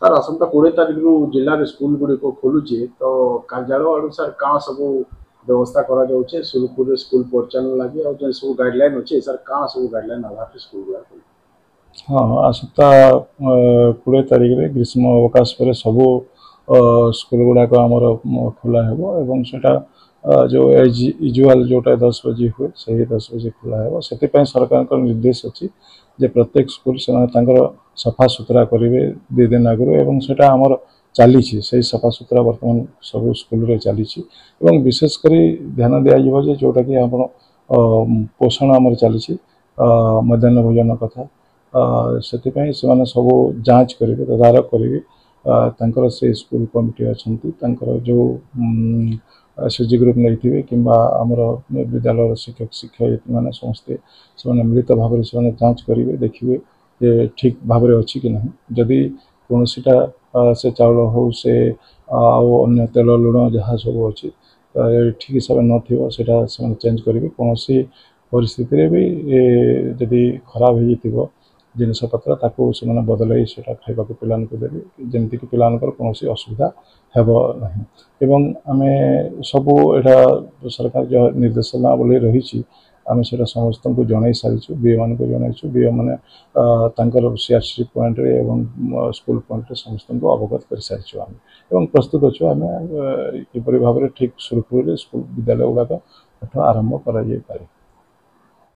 Sir आसंता 20 तारिख रु जिले में स्कूल गुड़िक खोलुचे तो कार्यालय आड़ सर क्या सब व्यवस्था करा जाउछे सुरपुर स्कूल परिचालन लगे और सब गाइडलाइन अच्छे सर क्या सब गाइडलाइन आधार स्कूल गुड़ा हाँ आसता 20 तारिख रे ग्रीष्म अवकाश पर सबू स्कूल गुड़ाक आमर खोला एवं सेटा जो यूजुआल जोटा 10 बजे हुए से 10 बजे खोला है से सरकार निर्देश अच्छी जे प्रत्येक स्कूल से सफा सुतरा करेंगे 2 दिन आगु एवं सेटा आमर चली से सफा सुतरा बर्तमान सब स्कूल चली विशेषकर ध्यान दिज्व जोटा कि आप पोषण आमर चली मध्याह्न भोजन कथा से सब जांच करेंगे तदारख करेंगे से स्कूल कमिटी अच्छा जो एसएचजी ग्रुप नहीं कि आमर विद्यालय शिक्षक शिक्षयित्री मैंने समस्ते से मिलित भाव से जांच करेंगे देखिए ये ठीक भाव में अच्छी कि ना जदि कौन से चाउल हो से अन्य तेल लुण जहाँ सब अच्छी ठीक हिसाब से चेंज करेंगे कौन परिस्थिति भी जदि खराब हो जिनपतर ताकू से बदल से खावा पिला देवी जमीक पिला कौन असुविधा हेब ना आम सबू यहाँ सरकार जो निर्देशनावली रही आम से समस्त को जन सारी बीए मान जनईचु बीए मैंने सीआरसी पॉइंट स्कूल पॉइंट समस्त को अवगत कर सारी आम प्रस्तुत अच्छु आम किपर भाव में ठीक सुरखुरी स्कूल विद्यालय गुड़ाक पाठ आरंभ कर।